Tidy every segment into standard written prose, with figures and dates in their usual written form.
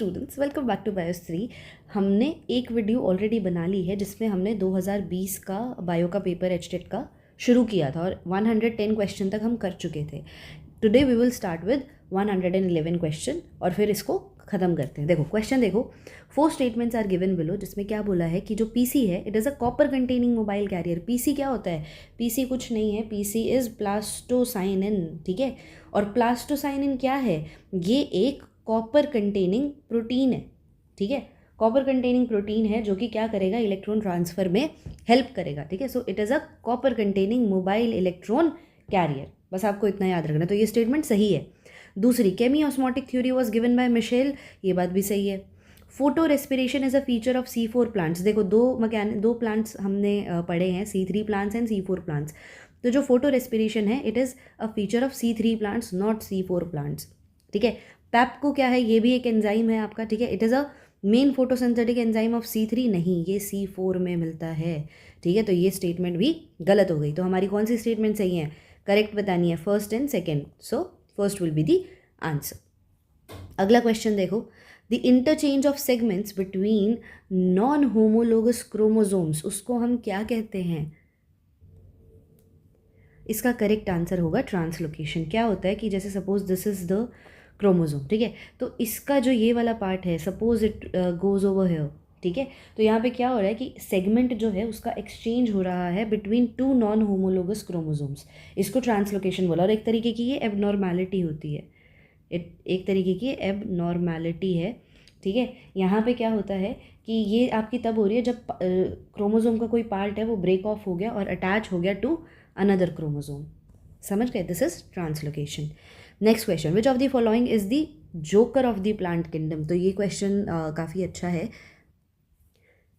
Students, welcome back to Bios 3। हमने एक video already बना ली है जिसमें हमने 2020 का बायो का पेपर एचटेट का शुरू किया था और 110 क्वेश्चन तक हम कर चुके थे। Today we will start with 111 question और फिर इसको ख़त्म करते हैं। देखो क्वेश्चन देखो, 4 स्टेटमेंट्स आर गिवन बिलो, जिसमें क्या बोला है कि जो पीसी है it is a copper containing mobile carrier. PC क्या होता है? पीसी कुछ नहीं है, पीसी इज़ प्लास्टोसाइनिन। ठीक है, और प्लास्टोसाइनिन क्या है? ये एक कॉपर कंटेनिंग प्रोटीन है। ठीक है, कॉपर कंटेनिंग प्रोटीन है जो कि क्या करेगा? इलेक्ट्रॉन ट्रांसफ़र में हेल्प करेगा। ठीक है, so it is a copper containing mobile electron carrier. बस आपको इतना याद रखना, तो ये स्टेटमेंट सही है। दूसरी, chemiosmotic theory was given by Mitchell, ये बात भी सही है। Photorespiration is a feature of C4 plants. देखो दो प्लांट्स हमने पढ़े हैं, C3 plants and C4 plants. तो जो फोटो रेस्पिरेशन है it is a feature of C3 plants not C4 plants. ठीक है, पैप्को क्या है? ये भी एक एंजाइम है आपका। ठीक है, it is a main photosynthetic enzyme of C3, नहीं, ये C4 में मिलता है। ठीक है, तो ये स्टेटमेंट भी गलत हो गई। तो हमारी कौन सी स्टेटमेंट सही है? करेक्ट बतानी है, first and second. So first will be the answer. अगला क्वेश्चन देखो, the interchange of segments between non homologous chromosomes, उसको हम क्या कहते हैं? इसका करेक्ट आंसर होगा ट्रांसलोकेशन। क्या होता है कि जैसे suppose this is the chromosome, ठीक है, तो इसका जो ये वाला पार्ट है, suppose it goes over here. ठीक है, तो यहाँ पे क्या हो रहा है कि सेगमेंट जो है उसका एक्सचेंज हो रहा है बिटवीन 2 नॉन होमोलोगस क्रोमोजोम्स। इसको ट्रांसलोकेशन बोला, और एक तरीके की ये एबनॉर्मैलिटी होती है, एक तरीके की एबनॉर्मैलिटी है। ठीक है, यहाँ पे क्या होता है कि ये आपकी तब हो रही है जब क्रोमोजोम का कोई पार्ट है वो ब्रेक ऑफ हो गया और अटैच हो गया टू अनदर क्रोमोजोम। समझ गए? This is translocation. Next question, which of the following is the joker of the plant kingdom? तो ये क्वेश्चन काफ़ी अच्छा है।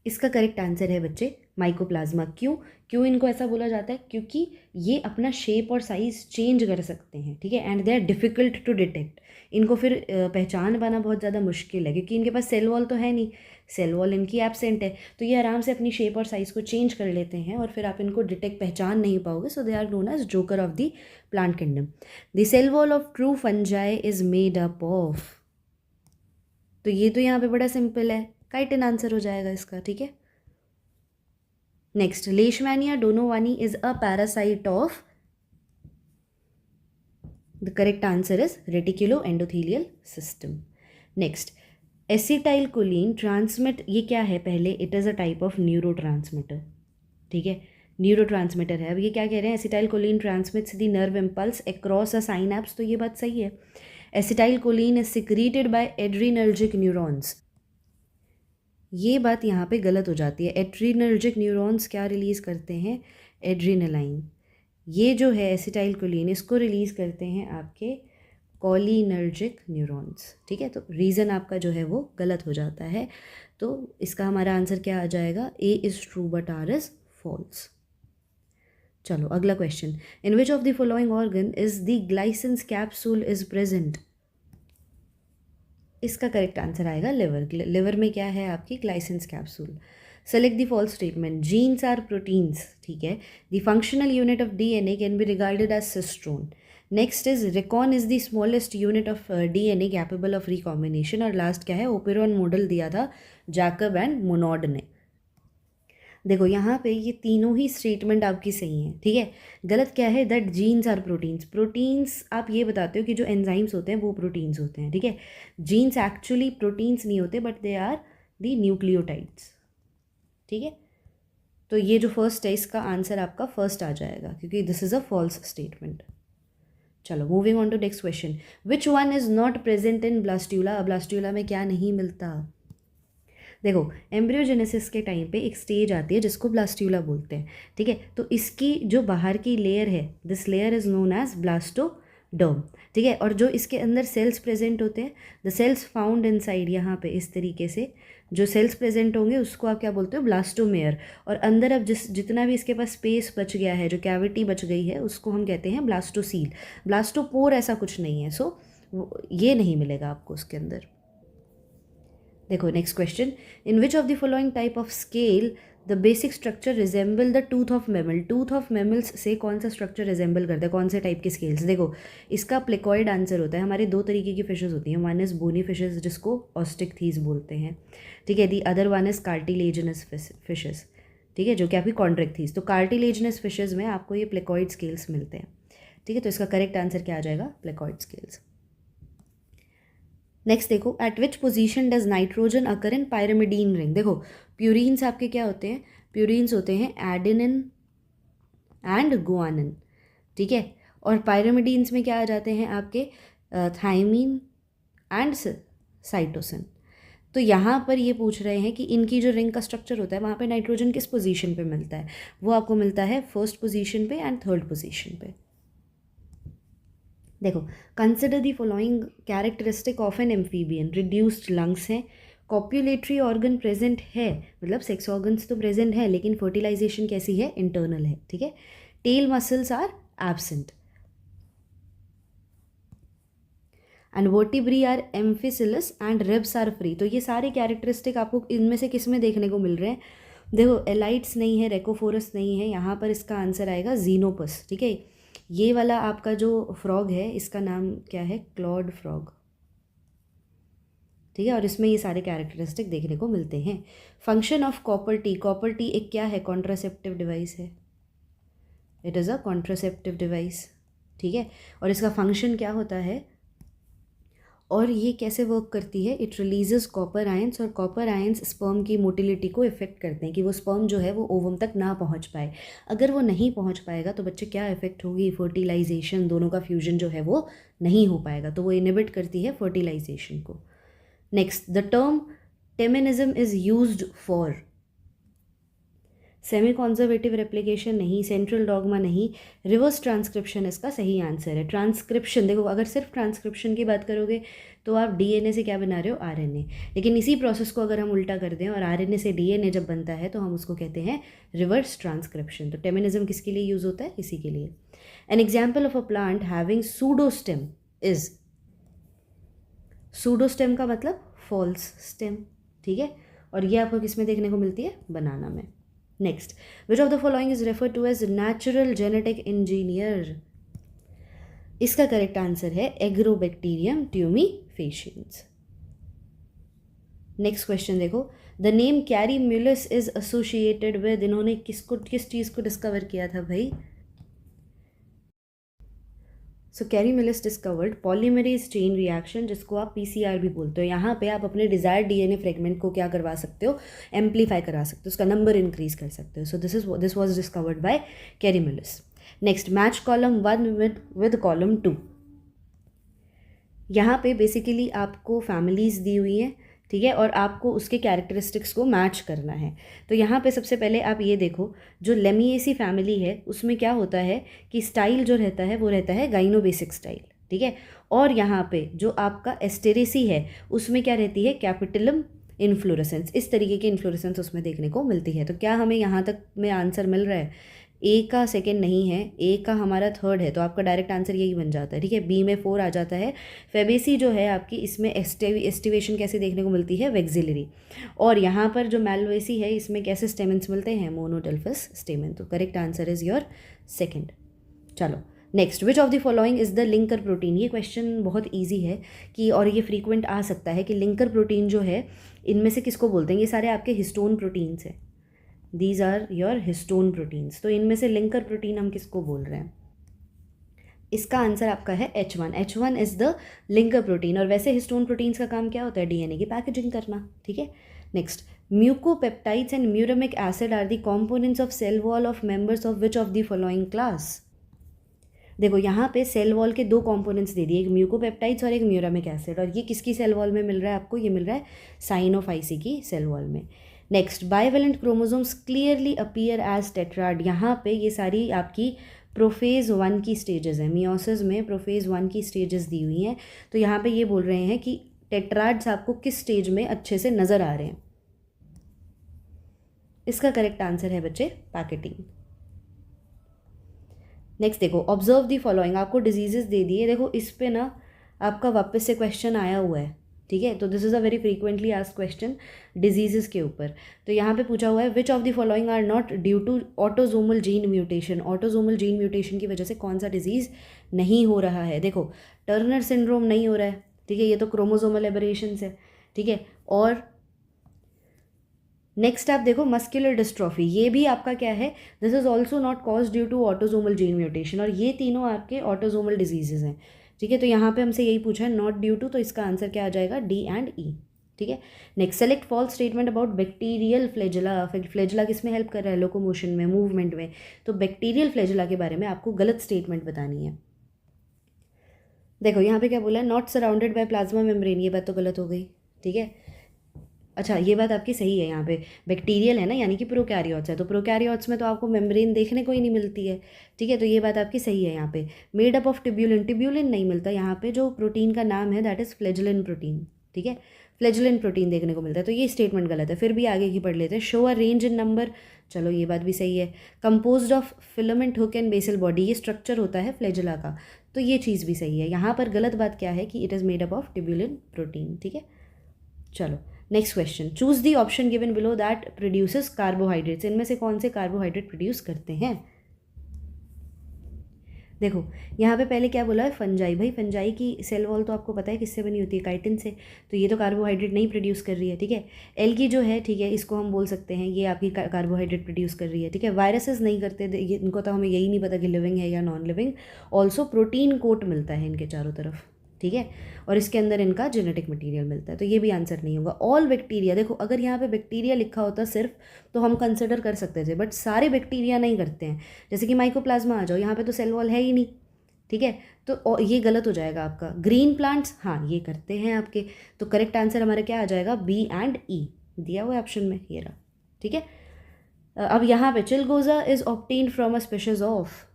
इसका करेक्ट आंसर है बच्चे माइकोप्लाज्मा। क्यों इनको ऐसा बोला जाता है? क्योंकि ये अपना शेप और साइज चेंज कर सकते हैं। ठीक है, and they are difficult to detect. इनको फिर पहचान पाना बहुत ज़्यादा मुश्किल है क्योंकि इनके पास सेल वॉल तो है नहीं, सेल वॉल इनकी एब्सेंट है, तो ये आराम से अपनी शेप और साइज़ को चेंज कर लेते हैं और फिर आप इनको पहचान नहीं पाओगे। So they are known as joker of the plant kingdom. The cell wall of true fungi is made up of, तो ये तो यहाँ पे बड़ा सिंपल है, काइटिन आंसर हो जाएगा इसका। ठीक है, next, Leishmania donovani is a parasite of, the correct answer is reticuloendothelial system. Next, acetylcholine transmit, ये क्या है पहले? It is a type of neurotransmitter. ठीक है, न्यूरो ट्रांसमीटर है। अब ये क्या कह रहे हैं? Acetyl choline transmits the nerve impulse across a synapse, तो ये बात सही है। Acetyl choline is secreted by adrenergic neurons, ये बात यहाँ पे गलत हो जाती है। एड्रीनर्जिक न्यूरॉन्स क्या रिलीज़ करते हैं? एड्रीनलाइन। ये जो है एसिटाइल कोलिन, इसको रिलीज़ करते हैं आपके कॉलिनर्जिक न्यूरॉन्स। ठीक है, तो रीज़न आपका जो है वो गलत हो जाता है। तो इसका हमारा आंसर क्या आ जाएगा? A is true but R is false. चलो अगला question, in which of the following organ is the glisson's capsule is present? इसका करेक्ट आंसर आएगा लिवर। लिवर में क्या है आपकी? Glisson's capsule. Select the false statement, genes are proteins. ठीक है, the functional unit of DNA can be regarded as cistron. Next is recon is the smallest unit of DNA capable of recombination. और last क्या है? Operon model दिया था Jacob and Monod ने। देखो यहाँ पे ये तीनों ही स्टेटमेंट आपकी सही हैं। ठीक है, गलत क्या है? That genes are proteins. Proteins आप ये बताते हो कि जो एंजाइम्स होते हैं वो प्रोटीन्स होते हैं। ठीक है, जीन्स एक्चुअली प्रोटीन्स नहीं होते but they are the nucleotides. ठीक है, तो ये जो फर्स्ट है इसका आंसर आपका फर्स्ट आ जाएगा क्योंकि this is a false statement. चलो moving on to next question, which one is not present in blastula? Blastula में क्या नहीं मिलता? देखो एम्ब्रियोजेनेसिस के टाइम पे एक स्टेज आती है जिसको ब्लास्ट्यूला बोलते हैं। ठीक है, तो इसकी जो बाहर की लेयर है, this layer is known as blastoderm. ठीक है, और जो इसके अंदर सेल्स प्रेजेंट होते हैं, द सेल्स फाउंड इनसाइड, यहाँ पे इस तरीके से जो सेल्स प्रेजेंट होंगे उसको आप क्या बोलते हो? ब्लास्टोमेयर। और अंदर अब जितना भी इसके पास स्पेस बच गया है, जो कैविटी बच गई है, उसको हम कहते हैं ब्लास्टोसील। ब्लास्टोपोर ऐसा कुछ नहीं है, सो ये नहीं मिलेगा आपको उसके अंदर। देखो next question, in which of the following type of scale the basic structure resemble the tooth of mammal. Tooth of mammals से कौन सा स्ट्रक्चर रिजेंबल करता है, कौन से टाइप के स्केल्स? देखो इसका प्लेकॉइड आंसर होता है। हमारे दो तरीके की फिशेज होती हैं, वन इज़ बोनी फिशेज जिसको ऑस्टिकथीज बोलते हैं, ठीक है, the other one is cartilaginous fishes, ठीक है, जो कि आपकी कॉन्ट्रेक्थीज। तो कार्टिलेजिनस फिशेज में आपको ये प्लेकॉइड स्केल्स मिलते हैं, ठीक है। तो इसका करेक्ट आंसर क्या आ जाएगा? Placoid scales. नेक्स्ट देखो, eight which position does nitrogen occur in pyrimidine ring. देखो प्यूरिन्स आपके क्या होते हैं? प्यूरिन्स होते हैं एडेनिन एंड गुआनिन, ठीक है। और पायरामिडीन्स में क्या आ जाते हैं आपके? Thymine and cytosine. तो यहाँ पर ये पूछ रहे हैं कि इनकी जो रिंग का स्ट्रक्चर होता है वहाँ पे नाइट्रोजन किस पोजीशन पे मिलता है? वो आपको मिलता है फर्स्ट पोजीशन पे एंड थर्ड पोजीशन पे। देखो, consider the following characteristic of an amphibian. Reduced lungs हैं, कॉप्यूलेटरी ऑर्गन प्रेजेंट है, मतलब सेक्स ऑर्गन्स तो प्रेजेंट है लेकिन फर्टिलाइजेशन कैसी है? इंटरनल है, ठीक है। Tail muscles are absent and vertebrae are amphicoelous and ribs are free. तो ये सारे कैरेक्टरिस्टिक आपको इनमें से किस में देखने को मिल रहे हैं? देखो एलाइट्स नहीं है, रेकोफोरस नहीं है, यहाँ पर इसका आंसर आएगा जीनोपस, ठीक है। ये वाला आपका जो फ्रॉग है इसका नाम क्या है? क्लॉड फ्रॉग, ठीक है। और इसमें ये सारे कैरेक्टरिस्टिक देखने को मिलते हैं। Function of copper T. Copper T एक क्या है? कॉन्ट्रासेप्टिव डिवाइस है, it is a contraceptive device, ठीक है। और इसका फंक्शन क्या होता है और ये कैसे वर्क करती है? इट रिलीजेस कॉपर आयंस, और कॉपर आयंस स्पर्म की मोटिलिटी को इफेक्ट करते हैं कि वो स्पर्म जो है वो ओवम तक ना पहुंच पाए। अगर वो नहीं पहुंच पाएगा तो बच्चे क्या इफेक्ट होगी? फर्टिलाइजेशन, दोनों का फ्यूजन जो है वो नहीं हो पाएगा, तो वो इनहिबिट करती है फर्टिलाइजेशन को। Next, the term टेमिनिज्म is used for. Semi conservative replication नहीं, सेंट्रल डॉगमा नहीं, रिवर्स ट्रांसक्रिप्शन इसका सही आंसर है। ट्रांसक्रिप्शन, देखो अगर सिर्फ ट्रांसक्रिप्शन की बात करोगे तो आप डीएनए से क्या बना रहे हो? आरएनए। लेकिन इसी प्रोसेस को अगर हम उल्टा कर दें और आरएनए से डीएनए जब बनता है तो हम उसको कहते हैं रिवर्स ट्रांसक्रिप्शन। तो टेमिनिज्म किसके लिए यूज होता है? इसी के लिए। An example of a plant having pseudostem is. Pseudostem का मतलब फॉल्स स्टेम, ठीक है। और ये आपको किस में देखने को मिलती है? बनाना में। Next, which of the following is refer to as natural genetic engineer. इसका करेक्ट आंसर है एग्रोबैक्टीरियम ट्यूमीफेशियंस। नेक्स्ट क्वेश्चन देखो, the name Kary Mullis is associated with. इन्होंने किस चीज़ को डिस्कवर किया था भाई? So Kary Mullis discovered polymerase chain reaction, जिसको आप पीसीआर भी बोलते हो। यहाँ पे आप अपने डिजायर्ड डीएनए फ्रेगमेंट को क्या करवा सकते हो? एम्पलीफाई करा सकते हो, उसका नंबर इंक्रीज कर सकते हो। So this was discovered by Kary Mullis. Next, match column 1 with column 2। यहाँ पे बेसिकली आपको फैमिलीज दी हुई हैं, ठीक है, और आपको उसके कैरेक्टरिस्टिक्स को मैच करना है। तो यहाँ पे सबसे पहले आप ये देखो, जो लेमिएसी फैमिली है उसमें क्या होता है कि स्टाइल जो रहता है वो रहता है गाइनोबेसिक स्टाइल, ठीक है। और यहाँ पे जो आपका एस्टेरेसी है उसमें क्या रहती है? कैपिटलम इन्फ्लोरेसेंस। इस तरीके की इन्फ्लोरेसेंस उसमें देखने को मिलती है। तो क्या हमें यहाँ तक में आंसर मिल रहा है? ए का सेकेंड नहीं है, ए का हमारा थर्ड है, तो आपका डायरेक्ट आंसर यही बन जाता है, ठीक है। बी में 4 आ जाता है। फेबेसी जो है आपकी, इसमें एस्टिवेशन कैसे देखने को मिलती है? वेक्सिलरी। और यहाँ पर जो मैल्वेसी है इसमें कैसे स्टेमेंस मिलते हैं? Monadelphous stamen. तो correct answer is your second. चलो next, which of the following is the linker protein. ये क्वेश्चन बहुत ईजी है कि, और ये फ्रीक्वेंट आ सकता है कि लिंकर प्रोटीन जो है इनमें से किसको बोलते हैं? ये सारे आपके हिस्टोन प्रोटीन्स हैं, these are your histone proteins. तो इनमें से लिंकर प्रोटीन हम किसको बोल रहे हैं? इसका आंसर आपका है H1। H1 is the linker protein. और वैसे हिस्टोन प्रोटीन्स का काम क्या होता है? डीएनए की पैकेजिंग करना, ठीक है। Next, mucopeptides and muramic acid are the components of cell wall of members of which of the following class. देखो यहाँ पे सेल वॉल के 2 कंपोनेंट्स दे दिए, एक म्यूकोपेप्टाइड्स और एक म्यूरामिक एसिड। और ये किसकी सेल वॉल में मिल रहा है आपको? ये मिल रहा है साइनोफाइसी की सेल वॉल में। Next, bivalent chromosomes clearly appear as tetrad. यहाँ पे ये सारी आपकी प्रोफेज 1 की स्टेजेस हैं। मियोसिस में प्रोफेज 1 की स्टेजेस दी हुई हैं। तो यहाँ पे ये बोल रहे हैं कि टेट्राड्स आपको किस स्टेज में अच्छे से नज़र आ रहे हैं? इसका करेक्ट आंसर है बच्चे पैकेटिंग। नेक्स्ट देखो, ऑब्जर्व दी फॉलोइंग। आपको डिजीजेस दे दिए, देखो इस पे ना आपका वापस से क्वेश्चन आया हुआ है, ठीक है। तो this is a very frequently asked question disease के ऊपर। तो यहाँ पे पूछा हुआ है which of the following are not due to autosomal gene mutation. Autosomal gene mutation की वजह से कौन सा डिजीज़ नहीं हो रहा है। देखो टर्नर सिंड्रोम नहीं हो रहा है, ठीक है, ये तो क्रोमोजोमल एबरेशंस है, ठीक है। और नेक्स्ट आप देखो मस्कुलर डिस्ट्रॉफी, ये भी आपका क्या है, this is also not cause due to autosomal gene mutation, और ये तीनों आपके ऑटोजोमल डिजीजेज हैं, ठीक है। तो यहाँ पे हमसे यही पूछा है नॉट ड्यू टू, तो इसका आंसर क्या आ जाएगा, डी एंड ई, ठीक है। Next select false statement about bacterial flagella. Flagella किस में हेल्प कर रहा है, लोकोमोशन में, मूवमेंट में। तो बैक्टीरियल फ्लैजेला के बारे में आपको गलत स्टेटमेंट बतानी है। देखो यहाँ पे क्या बोला है, not surrounded by plasma membrane, ये बात तो गलत हो गई, ठीक है। अच्छा ये बात आपकी सही है, यहाँ पे बैक्टीरियल है ना, यानी कि प्रोकैरियोट्स है, तो प्रोकैरियोट्स में तो आपको मेम्ब्रेन देखने को ही नहीं मिलती है, ठीक है। तो ये बात आपकी सही है। यहाँ पे made up of tubulin, tubulin नहीं मिलता, यहाँ पे जो प्रोटीन का नाम है दैट इज़ फ्लैजेलिन प्रोटीन, ठीक है, फ्लैजेलिन प्रोटीन देखने को मिलता है, तो ये स्टेटमेंट गलत है। फिर भी आगे की पढ़ लेते हैं, show a range in number, चलो ये बात भी सही है। Composed of filament hook and basal body, ये स्ट्रक्चर होता है फ्लैजेला का, तो ये चीज़ भी सही है। यहाँ पर गलत बात क्या है कि it is made up of tubulin protein, ठीक है। चलो next question, choose the option given below that produces carbohydrates, इनमें से कौन से कार्बोहाइड्रेट प्रोड्यूस करते हैं। देखो यहाँ पे पहले क्या बोला है, फंजाई, भाई फंजाई की सेल वॉल तो आपको पता है किससे बनी होती है, काइटिन से, तो ये तो कार्बोहाइड्रेट नहीं प्रोड्यूस कर रही है, ठीक है। एल की जो है, ठीक है, इसको हम बोल सकते हैं ये आपकी कार्बोहाइड्रेट प्रोड्यूस कर रही है, ठीक है। वायरसेस नहीं करते, इनको तो हमें यही नहीं पता कि लिविंग है या non living. Also protein coat मिलता है इनके चारों तरफ, ठीक है, और इसके अंदर इनका जेनेटिक मटेरियल मिलता है, तो ये भी आंसर नहीं होगा। ऑल बैक्टीरिया, देखो अगर यहाँ पे बैक्टीरिया लिखा होता सिर्फ तो हम कंसिडर कर सकते थे, बट सारे बैक्टीरिया नहीं करते हैं। जैसे कि माइकोप्लाज्मा आ जाओ, यहाँ पे तो सेल वॉल है ही नहीं, ठीक है, तो ये गलत हो जाएगा आपका। ग्रीन प्लांट्स, हाँ ये करते हैं आपके, तो करेक्ट आंसर हमारा क्या आ जाएगा, बी एंड ई दिया हुआ ऑप्शन में, ये रहा, ठीक है। अब यहाँ पे चिलगोजा is obtained from a species of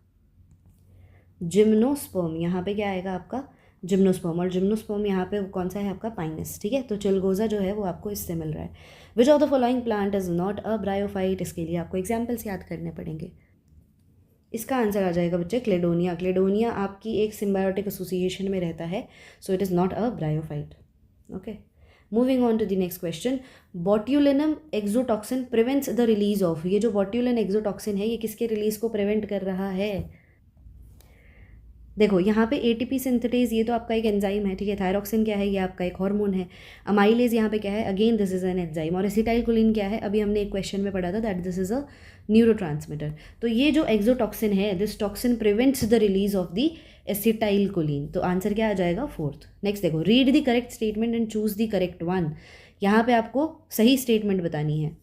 gymnosperm, यहाँ पे क्या आएगा आपका जिम्नोस्पर्म, और जिम्नोस्पर्म यहाँ पे कौन सा है आपका पाइनस, ठीक है। तो चिलगोजा जो है वो आपको इससे मिल रहा है। Which of the following plant is not a bryophyte, इसके लिए आपको एग्जाम्पल्स याद करने पड़ेंगे। इसका आंसर आ जाएगा बच्चे क्लेडोनिया। क्लेडोनिया आपकी एक सिम्बायोटिक एसोसिएशन में रहता है, so it is not a bryophyte, okay. Moving on to the next question, botulinum exotoxin prevents the release of, ये जो बॉट्यूलिन एक्सोटॉक्सिन है ये किसके रिलीज को प्रिवेंट कर रहा है। देखो यहाँ पे एटीपी सिंथेटेज, ये तो आपका एक एंजाइम है, ठीक है। थायरॉक्सिन क्या है, ये आपका एक हार्मोन है। अमाइलेज यहाँ पे क्या है, again this is an enzyme. और एसिटाइलकोलिन क्या है, अभी हमने एक क्वेश्चन में पढ़ा था that this is a neurotransmitter. तो ये जो एक्सोटॉक्सिन है, this toxin prevents the release of the acetylcholine, तो आंसर क्या आ जाएगा, फोर्थ। नेक्स्ट देखो, read the correct statement and choose the correct one, यहाँ पे आपको सही स्टेटमेंट बतानी है।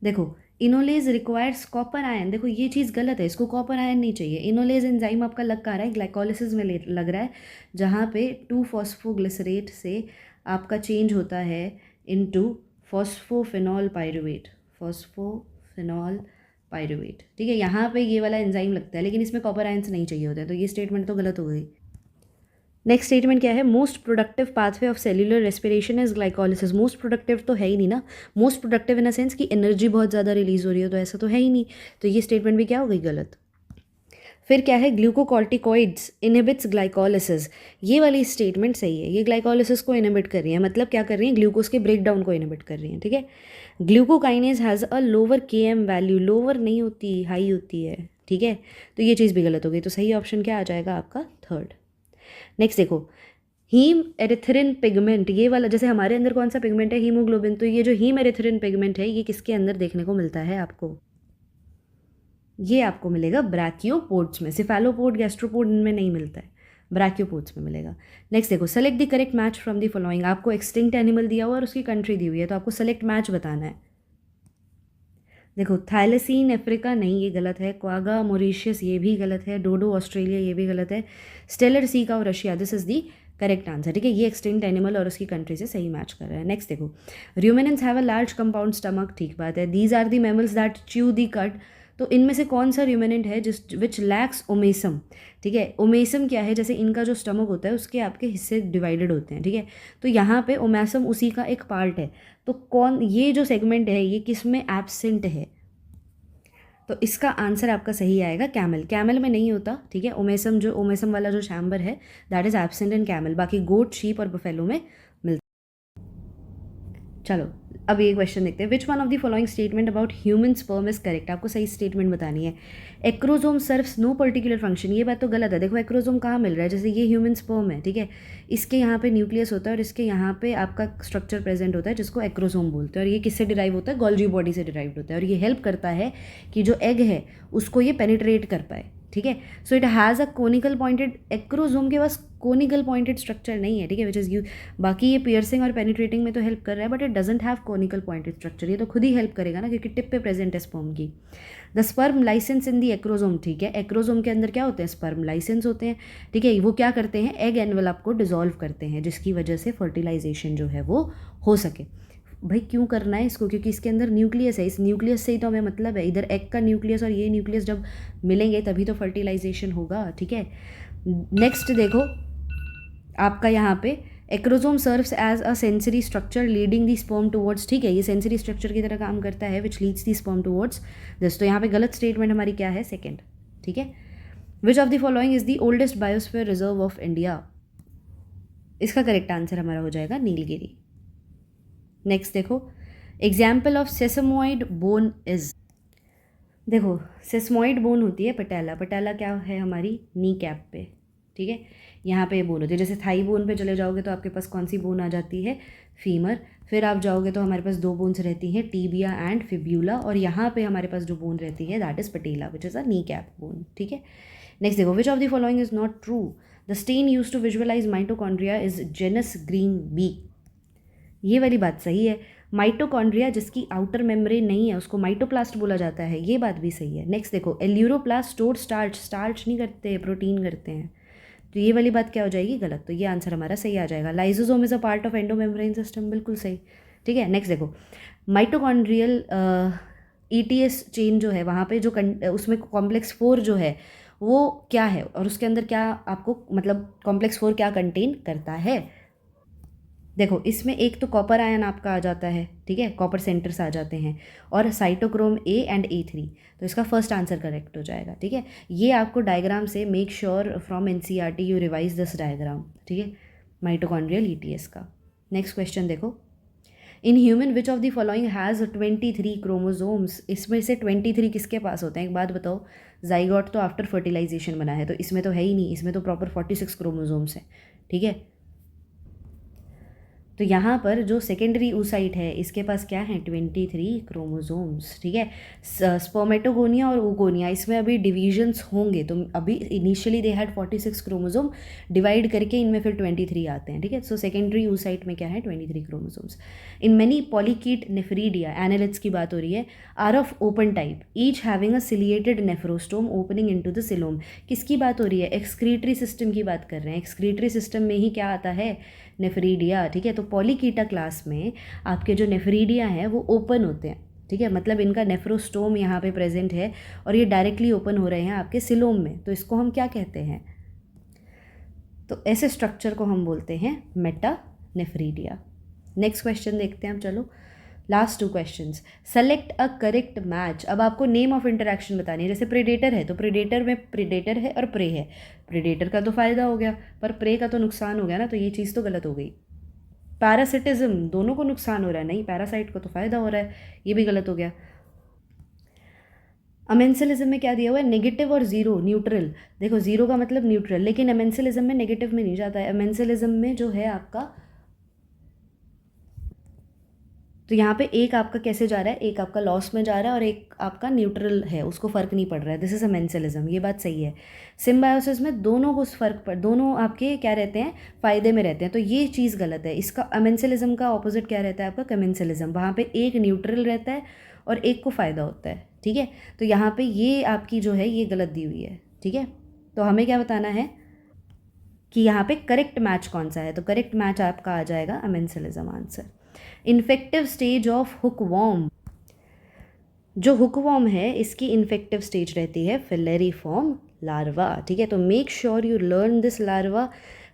देखो इनोलेज रिक्वायर्स कॉपर आयन, देखो ये चीज़ गलत है, इसको कॉपर आयन नहीं चाहिए। इनोलेज एंजाइम आपका लग कहाँ रहा है, ग्लाइकोलिसिस में लग रहा है, जहाँ पे 2-फॉस्फोग्लिसरेट से आपका चेंज होता है इनटू फॉस्फोफिनॉल पायरुवेट, फॉस्फोफिनॉल पायरुवेट, ठीक है। यहाँ पे ये वाला एंजाइम लगता है, लेकिन इसमें कॉपर आयन्स नहीं चाहिए होता है, तो ये स्टेटमेंट तो गलत हो गई। नेक्स्ट स्टेटमेंट क्या है, most productive pathway of cellular respiration is glycolysis. Most productive तो है ही नहीं ना, most productive in a sense कि एनर्जी बहुत ज़्यादा रिलीज हो रही हो, तो ऐसा तो है ही नहीं, तो ये स्टेटमेंट भी क्या हो गई, गलत। फिर क्या है, ग्लूकोकॉर्टिकॉइड्स इनहिबिट्स ग्लाइकोलिसिस, ये वाली स्टेटमेंट सही है, ये ग्लाइकोलिसिस को इनहिबिट कर रही है, मतलब क्या कर रही है, ग्लूकोज के ब्रेकडाउन को इनहिबिट कर रही है, ठीक है। Glucokinase has a lower KM value, lower नहीं होती, हाई होती है, ठीक है, तो ये चीज़ भी गलत हो गई, तो सही ऑप्शन क्या आ जाएगा आपका, थर्ड। नेक्स्ट देखो, हीम एरिथ्रिन पिगमेंट, ये वाला, जैसे हमारे अंदर कौन सा पिगमेंट है, हीमोग्लोबिन, तो ये जो हीम एरिथ्रिन पिगमेंट है ये किसके अंदर देखने को मिलता है आपको, ये आपको मिलेगा ब्रैकियोपोड्स में, सिफेलोपोड गैस्ट्रोपोड इनमें नहीं मिलता है, ब्रैकियोपोड्स में मिलेगा। नेक्स्ट देखो, select the correct match from the following, आपको एक्सटिंक्ट एनिमल दिया हुआ और उसकी कंट्री दी हुई है, तो आपको सेलेक्ट मैच बताना है। देखो थाइलेसीन अफ्रीका नहीं, ये गलत है। क्वागा मॉरिशियस ये भी गलत है। डोडो ऑस्ट्रेलिया ये भी गलत है। स्टेलर सी का और Russia, this is the correct answer, ठीक है। ये एक्सटिंक्ट एनिमल और उसकी कंट्री से सही मैच कर रहा है। नेक्स्ट देखो, ruminants have a large compound stomach, ठीक बात है। These are the mammals that chew the cud, तो इनमें से कौन सा र्यूमिनेंट है जिस विच लैक्स ओमेसम, ठीक है। ओमेसम क्या है, जैसे इनका जो स्टमक होता है उसके आपके हिस्से डिवाइडेड होते हैं, ठीक है, तो यहाँ पे ओमेसम उसी का एक पार्ट है, तो कौन, ये जो सेगमेंट है ये किस में एब्सेंट है, तो इसका आंसर आपका सही आएगा कैमल। कैमल में नहीं होता, ठीक है। ओमेसम वाला जो चैम्बर है that is absent in camel, बाकी गोट, शीप और बफेलो में मिलता है। चलो अब ये क्वेश्चन देखते हैं। Which one of the following statement about human sperm is correct. आपको सही स्टेटमेंट बतानी है। Acrosome serves no particular function, ये बात तो गलत है। देखो एक्रोजोम कहाँ मिल रहा है, जैसे ये ह्यूमन स्पर्म है, ठीक है, इसके यहाँ पे न्यूक्लियस होता है और इसके यहाँ पे आपका स्ट्रक्चर प्रेजेंट होता है जिसको एक्रोजोम बोलते हैं, और ये किससे डिराइव होता है, गोल्जी बॉडी से डिराइव होता है, और ये हेल्प करता है कि जो एग है उसको ये पेनिट्रेट कर पाए, ठीक है। So it has a conical pointed, acrosome के पास कोनिकल पॉइंटेड स्ट्रक्चर नहीं है, ठीक है, विच इज़ यू। बाकी ये पियर्सिंग और पेनिट्रेटिंग में तो हेल्प कर रहा है, but it doesn't have conical pointed structure. ये तो खुद ही हेल्प करेगा ना, क्योंकि टिप पे प्रेजेंट है स्पर्म की। The sperm lysins in the acrosome, ठीक है, एक्रोजोम के अंदर क्या होते हैं, स्पर्म लाइसेंस होते हैं, ठीक है। वो क्या करते हैं, एग एनवेलप को डिसॉल्व करते हैं, जिसकी वजह से फर्टिलाइजेशन जो है वो हो सके। भाई क्यों करना है इसको, क्योंकि इसके अंदर न्यूक्लियस है, इस न्यूक्लियस से ही तो हमें मतलब है। इधर एग का न्यूक्लियस और ये न्यूक्लियस जब मिलेंगे तभी तो फर्टिलाइजेशन होगा, ठीक है। नेक्स्ट देखो आपका यहाँ पे acrosome serves as a sensory structure leading the sperm towards, ठीक है, ये सेंसरी स्ट्रक्चर की तरह काम करता है which leads the sperm towards this. तो यहाँ पे गलत स्टेटमेंट हमारी क्या है, सेकेंड, ठीक है। Which of the following is the oldest biosphere reserve of India. इसका करेक्ट आंसर हमारा हो जाएगा नीलगिरी। नेक्स्ट देखो, एग्जाम्पल ऑफ सेसमोइड बोन इज। देखो सेसमोइड बोन होती है पटेला, पटेला क्या है हमारी नी कैप पे, ठीक है, यहाँ पे बोन होती है। जैसे थाई बोन पे चले जाओगे तो आपके पास कौन सी बोन आ जाती है, फीमर। फिर आप जाओगे तो हमारे पास दो बोन्स रहती हैं, टीबिया एंड फिब्यूला, और यहाँ पे हमारे पास जो बोन रहती है that is patella which is a knee cap bone, ठीक है। नेक्स्ट देखो, which of the following is not true. The stain use to visualize mitochondria is Janus green B. ये वाली बात सही है। माइटोकॉन्ड्रिया जिसकी आउटर मेम्ब्रेन नहीं है उसको माइटोप्लास्ट बोला जाता है, ये बात भी सही है। नेक्स्ट देखो, एल्यूरोप्लास्ट स्टोर स्टार्च, स्टार्च नहीं करते, प्रोटीन करते हैं, तो ये वाली बात क्या हो जाएगी, गलत। तो ये आंसर हमारा सही आ जाएगा। Lysosome is a part of endomembrane system, बिल्कुल सही, ठीक है। नेक्स्ट देखो, माइटोकॉन्ड्रियल ETS चेन जो है वहाँ पे जो उसमें कॉम्प्लेक्स 4 जो है वो क्या है, और उसके अंदर क्या आपको मतलब कॉम्प्लेक्स 4 क्या कंटेन करता है। देखो इसमें एक तो कॉपर आयन आपका आ जाता है, ठीक है, कॉपर सेंटर्स आ जाते हैं, और साइटोक्रोम A एंड A3, तो इसका फर्स्ट आंसर करेक्ट हो जाएगा, ठीक है। ये आपको डायग्राम से make sure from NCERT you revise this diagram, ठीक है, माइटोकॉन्ड्रियल ETS का। नेक्स्ट क्वेश्चन देखो, in human which of the following has 23 chromosomes. इसमें से 23 किसके पास होते हैं, एक बात बताओ। जाइगोट तो आफ्टर फर्टिलाइजेशन बना है, तो इसमें तो है ही नहीं, इसमें तो प्रॉपर 46 क्रोमोजोम्स है, ठीक है। तो यहाँ पर जो सेकेंडरी oocyte है इसके पास क्या है, 23 क्रोमोजोम्स, ठीक है। स्पर्मेटोगोनिया और ओगोनिया इसमें अभी डिविजन्स होंगे, तो अभी initially they had 46 chromosome, divide करके इनमें फिर 23 आते हैं, ठीक है। सो सेकेंडरी oocyte में क्या है, 23 chromosomes. In many polychaete nephridia, annelids की बात हो रही है, are of open type, each having a ciliated nephrostome opening into the coelom. किसकी बात हो रही है, एक्सक्रीटरी सिस्टम की बात कर रहे हैं। एक्सक्रीटरी सिस्टम में ही क्या आता है, नेफ्रीडिया, ठीक है। तो पॉलीकीटा क्लास में आपके जो नेफ्रीडिया हैं वो ओपन होते हैं, ठीक है, मतलब इनका नेफ्रोस्टोम यहाँ पे प्रेजेंट है और ये डायरेक्टली ओपन हो रहे हैं आपके सिलोम में, तो इसको हम क्या कहते हैं, तो ऐसे स्ट्रक्चर को हम बोलते हैं मेटानेफ्रीडिया। नेक्स्ट क्वेश्चन देखते हैं हम, चलो last 2 questions. Select a correct match. अब आपको नेम ऑफ इंटरेक्शन बतानी है। जैसे प्रेडेटर है तो प्रेडेटर में प्रेडेटर है और प्रे है, प्रेडेटर का तो फ़ायदा हो गया पर प्रे का तो नुकसान हो गया ना, तो ये चीज़ तो गलत हो गई। पैरासिटिज्म, दोनों को नुकसान हो रहा है, नहीं पैरासाइट को तो फ़ायदा हो रहा है, ये भी गलत हो गया। अमेंसलिज्म में क्या दिया हुआ है, नेगेटिव और जीरो, न्यूट्रल। देखो जीरो का मतलब न्यूट्रल, लेकिन अमेंसलिज्म में नेगेटिव में नहीं जाता है। अमेंसलिज्म में जो है आपका, तो यहाँ पे एक आपका कैसे जा रहा है, एक आपका लॉस में जा रहा है और एक आपका न्यूट्रल है, उसको फ़र्क नहीं पड़ रहा है। दिस इज़ अमेंसलिज्म, ये बात सही है। सिम्बायोसिस में दोनों को फ़र्क पड़, दोनों आपके क्या रहते हैं, फ़ायदे में रहते हैं, तो ये चीज़ गलत है। इसका अमेंसलिज्म का ऑपोजिट क्या रहता है आपका, कमेंसलिज्म। वहाँ पे एक न्यूट्रल रहता है और एक को फ़ायदा होता है, ठीक है। तो यहाँ पे ये आपकी जो है ये गलत दी हुई है, ठीक है। तो हमें क्या बताना है कि यहाँ पे करेक्ट मैच कौन सा है, तो करेक्ट मैच आपका आ जाएगा amensalism answer. Infective stage of hookworm, जो हुकवॉर्म है इसकी इन्फेक्टिव स्टेज रहती है फिलेरिफॉर्म लार्वा, ठीक है। तो make sure you learn this larva.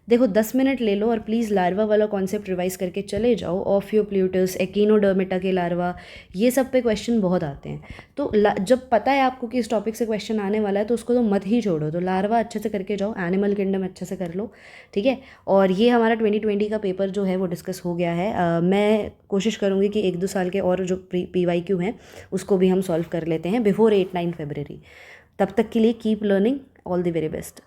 देखो 10 मिनट ले लो और प्लीज़ लार्वा वाला कॉन्सेप्ट रिवाइज करके चले जाओ। ऑफियोप्ल्यूटस, एकिनोडर्मिटा के लार्वा, ये सब पे क्वेश्चन बहुत आते हैं। तो जब पता है आपको कि इस टॉपिक से क्वेश्चन आने वाला है तो उसको तो मत ही छोड़ो। तो लार्वा अच्छे से करके जाओ, एनिमल किंगडम अच्छे से कर लो, ठीक है। और ये हमारा 2020 का पेपर जो है वो डिस्कस हो गया है। मैं कोशिश करूँगी कि 1-2 साल के और जो PYQ हैं उसको भी हम सॉल्व कर लेते हैं बिफोर 8-9 फरवरी। तब तक के लिए keep learning, all the very best.